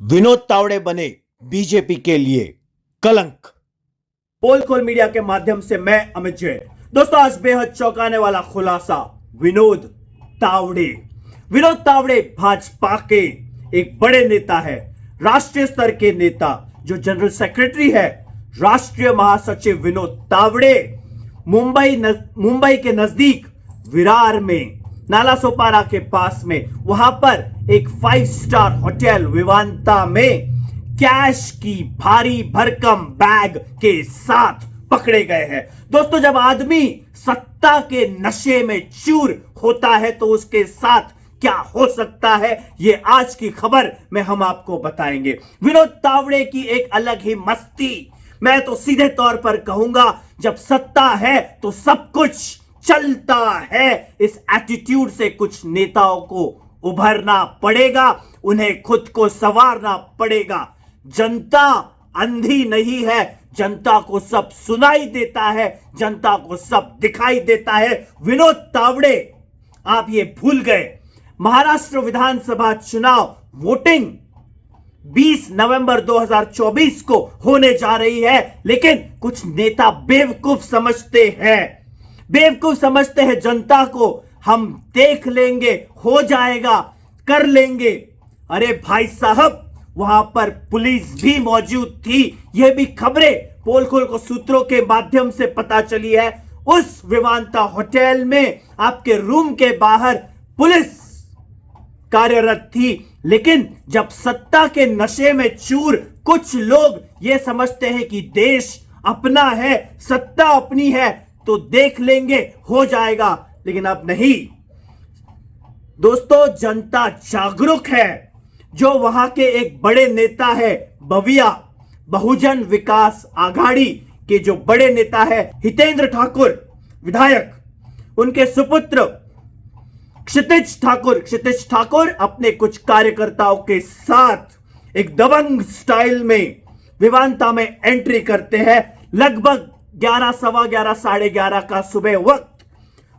विनोद तावड़े बने बीजेपी के लिए कलंक। पोल खोल मीडिया के माध्यम से मैं अमित जैन। दोस्तों, आज बेहद चौंकाने वाला खुलासा। विनोद तावड़े विनोद तावड़े भाजपा के एक बड़े नेता है, राष्ट्रीय स्तर के नेता, जो जनरल सेक्रेटरी है, राष्ट्रीय महासचिव विनोद तावड़े मुंबई के नजदीक विरार में नालासोपारा के पास में वहां पर एक 5 स्टार होटल विवांता में कैश की भारी भरकम बैग के साथ पकड़े गए हैं। दोस्तों, जब आदमी सत्ता के नशे में चूर होता है तो उसके साथ क्या हो सकता है, ये आज की खबर में हम आपको बताएंगे। विनोद तावड़े की एक अलग ही मस्ती, मैं तो सीधे तौर पर कहूंगा, जब सत्ता है तो सब कुछ चलता है। इस एटीट्यूड से कुछ नेताओं को उभरना पड़ेगा, उन्हें खुद को संवारना पड़ेगा। जनता अंधी नहीं है, जनता को सब सुनाई देता है, जनता को सब दिखाई देता है। विनोद तावड़े, आप ये भूल गए, महाराष्ट्र विधानसभा चुनाव वोटिंग 20 नवंबर 2024 को होने जा रही है, लेकिन कुछ नेता बेवकूफ समझते हैं जनता को, हम देख लेंगे, हो जाएगा, कर लेंगे। अरे भाई साहब, वहां पर पुलिस भी मौजूद थी। यह भी खबरें पोल खोल को सूत्रों के माध्यम से पता चली है। उस विवांता होटल में आपके रूम के बाहर पुलिस कार्यरत थी, लेकिन जब सत्ता के नशे में चूर कुछ लोग ये समझते हैं कि देश अपना है, सत्ता अपनी है, तो देख लेंगे, हो जाएगा, लेकिन अब नहीं। दोस्तों, जनता जागरूक है। जो वहां के एक बड़े नेता है, बविया बहुजन विकास आघाड़ी के जो बड़े नेता है हितेंद्र ठाकुर विधायक, उनके सुपुत्र क्षितिज ठाकुर अपने कुछ कार्यकर्ताओं के साथ एक दबंग स्टाइल में विवांता में एंट्री करते हैं। लगभग 11, सवा 11, साढ़े 11 का सुबह वक्त,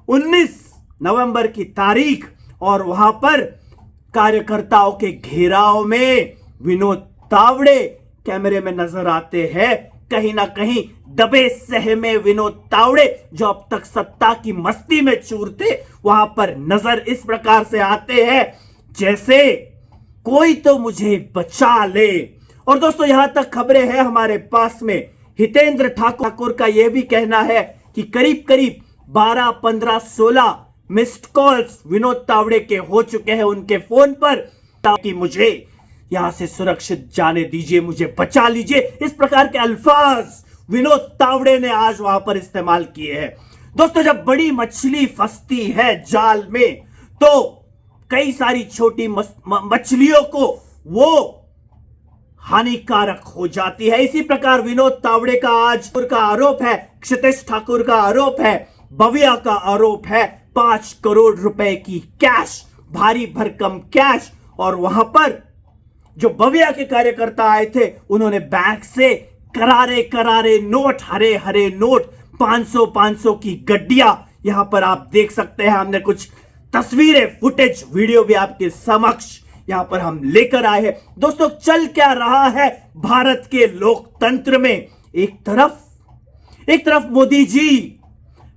19 नवंबर की तारीख, और वहां पर कार्यकर्ताओं के घेराव में विनोद तावड़े कैमरे में नजर आते हैं। कहीं ना कहीं दबे सहमे विनोद तावड़े, जो अब तक सत्ता की मस्ती में चूर थे, वहां पर नजर इस प्रकार से आते हैं जैसे कोई तो मुझे बचा ले। और दोस्तों, यहां तक खबरें हैं हमारे पास में, हितेंद्र ठाकुर का यह भी कहना है कि करीब 12, 15, 16 मिस्ड कॉल्स विनोद तावड़े के हो चुके हैं उनके फोन पर, ताकि मुझे यहां से सुरक्षित जाने दीजिए, मुझे बचा लीजिए। इस प्रकार के अल्फाज विनोद तावड़े ने आज वहां पर इस्तेमाल किए हैं। दोस्तों, जब बड़ी मछली फंसती है जाल में, तो कई सारी छोटी मछलियों को वो हानिकारक हो जाती है। इसी प्रकार विनोद तावड़े का आज का आरोप है, क्षितिज ठाकुर का आरोप है, बविया का आरोप है, 5 करोड़ रुपए की कैश, भारी भरकम कैश। और वहां पर जो बविया के कार्यकर्ता आए थे, उन्होंने बैग से करारे करारे नोट, हरे हरे नोट, 500 की गड्डियां यहां पर आप देख सकते हैं। हमने कुछ तस्वीरें, फुटेज, वीडियो भी आपके समक्ष यहां पर हम लेकर आए हैं। दोस्तों, चल क्या रहा है भारत के लोकतंत्र में? एक तरफ मोदी जी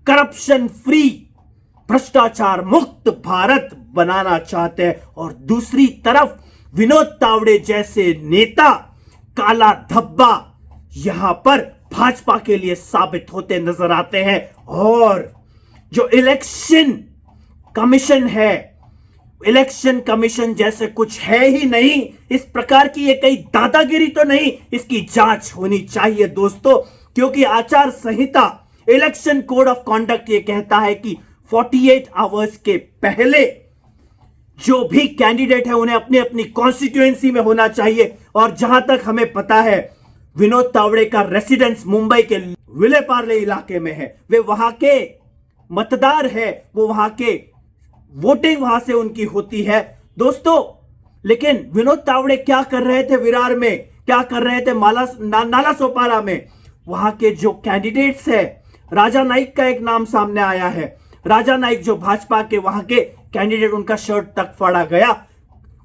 करप्शन फ्री, भ्रष्टाचार मुक्त भारत बनाना चाहते हैं, और दूसरी तरफ विनोद तावड़े जैसे नेता काला धब्बा यहां पर भाजपा के लिए साबित होते नजर आते हैं। और जो इलेक्शन कमीशन जैसे कुछ है ही नहीं, इस प्रकार की ये कई दादागिरी तो नहीं, इसकी जांच होनी चाहिए दोस्तों, क्योंकि आचार संहिता, इलेक्शन कोड ऑफ कॉन्डक्ट ये कहता है कि 48 आवर्स के पहले जो भी कैंडिडेट है उन्हें अपनी अपनी कॉन्स्टिट्यूएंसी में होना चाहिए। और जहां तक हमें पता है, विनोद तावड़े का रेसिडेंस मुंबई के विले पार्ले इलाके में है, वे वहां के मतदार है, वो वहां के वोटिंग वहां से उनकी होती है दोस्तों। लेकिन विनोद तावड़े क्या कर रहे थे विरार में, क्या कर रहे थे नालासोपारा में? वहां के जो कैंडिडेट्स है, राजा नाइक का एक नाम सामने आया है। राजा नाइक जो भाजपा के वहां के कैंडिडेट, उनका शर्ट तक फाड़ा गया।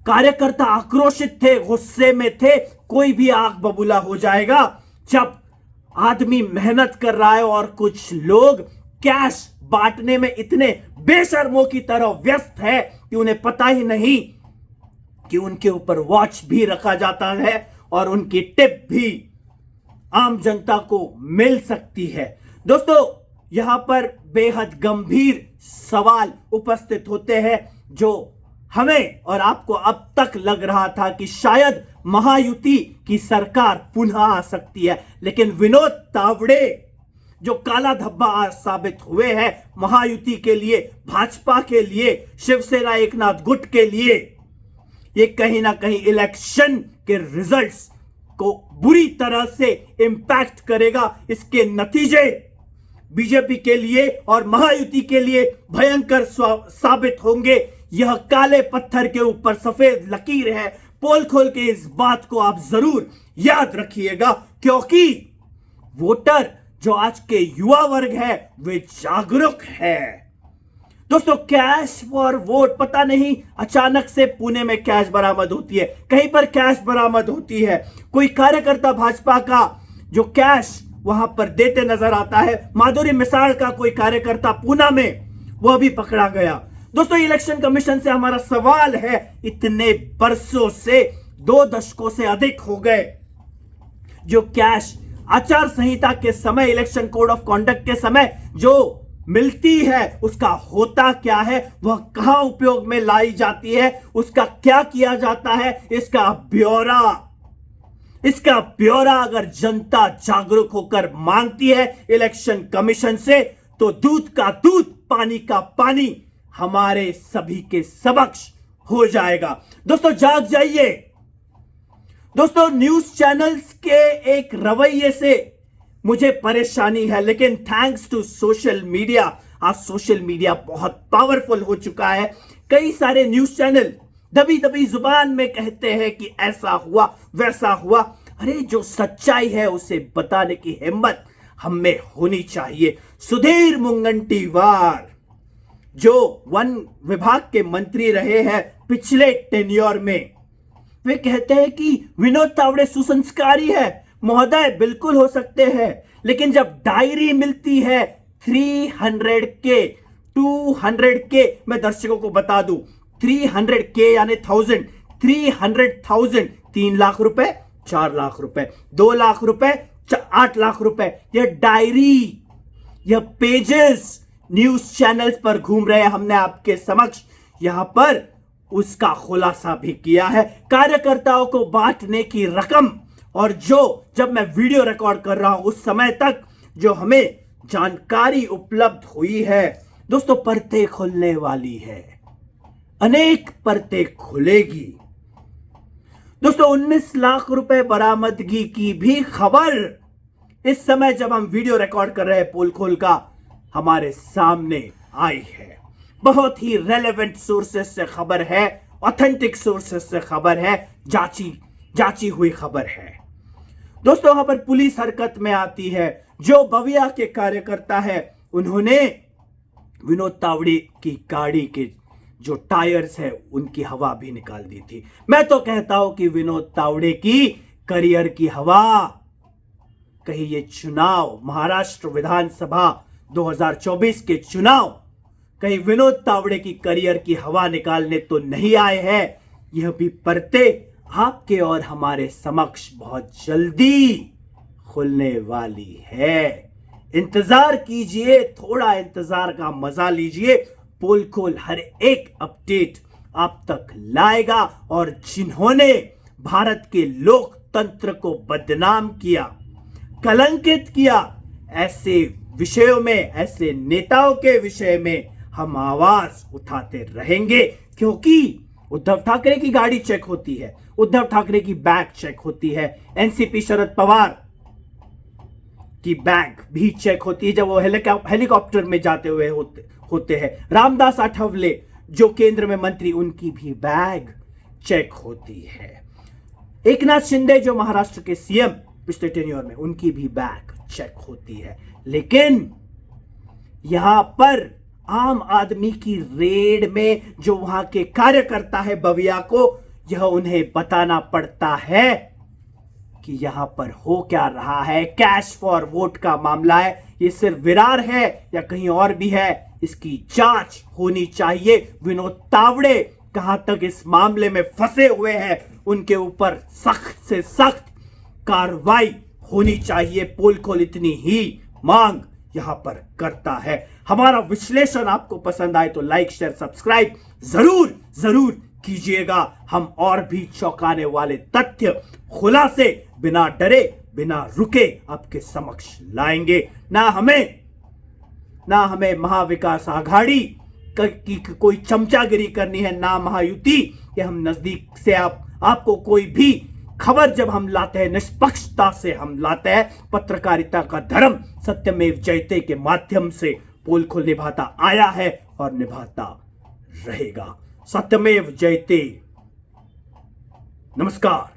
कार्यकर्ता आक्रोशित थे, गुस्से में थे, कोई भी आग बबूला हो जाएगा। जब आदमी मेहनत कर रहा है और कुछ लोग कैश बांटने में इतने बेशर्मों की तरह व्यस्त है कि उन्हें पता ही नहीं कि उनके ऊपर वॉच भी रखा जाता है और उनकी टिप भी आम जनता को मिल सकती है। दोस्तों, यहां पर बेहद गंभीर सवाल उपस्थित होते हैं जो हमें और आपको अब तक लग रहा था कि शायद महायुति की सरकार पुनः आ सकती है, लेकिन विनोद तावड़े जो काला धब्बा साबित हुए हैं महायुति के लिए, भाजपा के लिए, शिवसेना एकनाथ गुट के लिए, ये कहीं ना कहीं इलेक्शन के रिजल्ट्स को बुरी तरह से इंपैक्ट करेगा। इसके नतीजे बीजेपी के लिए और महायुति के लिए भयंकर साबित होंगे। यह काले पत्थर के ऊपर सफेद लकीर है। पोल खोल के इस बात को आप जरूर याद रखिएगा, क्योंकि वोटर जो आज के युवा वर्ग है वे जागरूक है। दोस्तों, कैश फॉर वोट, पता नहीं अचानक से पुणे में कैश बरामद होती है, कहीं पर कैश बरामद होती है, कोई कार्यकर्ता भाजपा का जो कैश वहां पर देते नजर आता है। माधुरी मिसाल का कोई कार्यकर्ता पूना में, वह भी पकड़ा गया। दोस्तों, इलेक्शन कमीशन से हमारा सवाल है, इतने बरसों से 2 दशकों से अधिक हो गए, जो कैश आचार संहिता के समय, इलेक्शन कोड ऑफ कॉन्डक्ट के समय जो मिलती है, उसका होता क्या है, वह कहां उपयोग में लाई जाती है, उसका क्या किया जाता है, इसका ब्यौरा अगर जनता जागरूक होकर मांगती है इलेक्शन कमीशन से, तो दूध का दूध, पानी का पानी हमारे सभी के समक्ष हो जाएगा। दोस्तों, जाग जाइए। दोस्तों, न्यूज चैनल्स के एक रवैये से मुझे परेशानी है, लेकिन थैंक्स टू सोशल मीडिया, आज सोशल मीडिया बहुत पावरफुल हो चुका है। कई सारे न्यूज चैनल दबी दबी जुबान में कहते हैं कि ऐसा हुआ, वैसा हुआ। अरे, जो सच्चाई है उसे बताने की हिम्मत हम में होनी चाहिए। सुधीर मुंगंटीवार जो वन विभाग के मंत्री रहे हैं पिछले टेन्योर में, वे कहते हैं कि विनोद तावड़े सुसंस्कारी है। महोदय, बिल्कुल हो सकते हैं, लेकिन जब डायरी मिलती है 200K, मैं दर्शकों को बता दूं, 300K यानी 300,000, 3 लाख रुपए, 4 लाख रुपए, 2 लाख रुपए, 8 लाख रुपए, यह डायरी, यह पेजेस न्यूज चैनल्स पर घूम रहे हैं। हमने आपके समक्ष यहां पर उसका खुलासा भी किया है। कार्यकर्ताओं को बांटने की रकम, और जो जब मैं वीडियो रिकॉर्ड कर रहा हूं उस समय तक जो हमें जानकारी उपलब्ध हुई है, दोस्तों, परतें खुलने वाली है, अनेक परतें खुलेगी। दोस्तों, 19 लाख रुपए बरामदगी की भी खबर इस समय जब हम वीडियो रिकॉर्ड कर रहे हैं पोल खोल का, हमारे सामने आई है। बहुत ही रेलेवेंट सोर्सेस से खबर है, ऑथेंटिक सोर्सेस से खबर है, जांची हुई खबर है। दोस्तों, वहां पर पुलिस हरकत में आती है। जो बविया के कार्यकर्ता है, उन्होंने विनोद तावड़े की गाड़ी के जो टायर्स है उनकी हवा भी निकाल दी थी। मैं तो कहता हूं कि विनोद तावड़े की करियर की हवा, कहीं ये चुनाव, महाराष्ट्र विधानसभा 2024 के चुनाव, कहीं विनोद तावड़े की करियर की हवा निकालने तो नहीं आए हैं। यह भी परतें आपके और हमारे समक्ष बहुत जल्दी खुलने वाली है। इंतजार कीजिए, थोड़ा इंतजार का मजा लीजिए। पोल खोल हर एक अपडेट आप तक लाएगा, और जिन्होंने भारत के लोकतंत्र को बदनाम किया, कलंकित किया, ऐसे विषयों में, ऐसे नेताओं के विषय में हम आवाज उठाते रहेंगे, क्योंकि उद्धव ठाकरे की गाड़ी चेक होती है, उद्धव ठाकरे की बैग चेक होती है, एनसीपी शरद पवार की बैग भी चेक होती है जब वो हेलीकॉप्टर में जाते हुए होते हैं। रामदास आठवले जो केंद्र में मंत्री, उनकी भी बैग चेक होती है। एकनाथ शिंदे जो महाराष्ट्र के सीएम पिछले टेन्योर में, उनकी भी बैग चेक होती है। लेकिन यहां पर आम आदमी की रेड में जो वहां के कार्यकर्ता है बविया को, यह उन्हें बताना पड़ता है कि यहां पर हो क्या रहा है। कैश फॉर वोट का मामला है, ये सिर्फ विरार है या कहीं और भी है, इसकी जांच होनी चाहिए। विनोद तावड़े कहां तक इस मामले में फंसे हुए हैं, उनके ऊपर सख्त से सख्त कार्रवाई होनी चाहिए। पोल खोल इतनी ही मांग यहां पर करता है। हमारा विश्लेषण आपको पसंद आए तो लाइक शेयर सब्सक्राइब जरूर जरूर कीजिएगा। हम और भी चौंकाने वाले तथ्य खुलासे बिना डरे बिना रुके आपके समक्ष लाएंगे। ना हमें महाविकास आघाड़ी की कोई चमचागिरी करनी है, ना महायुति के हम नजदीक से आपको कोई भी खबर जब हम लाते हैं निष्पक्षता से हम लाते हैं। पत्रकारिता का धर्म सत्यमेव जयते के माध्यम से पोल खोल निभाता आया है और निभाता रहेगा। सत्यमेव जयते। नमस्कार।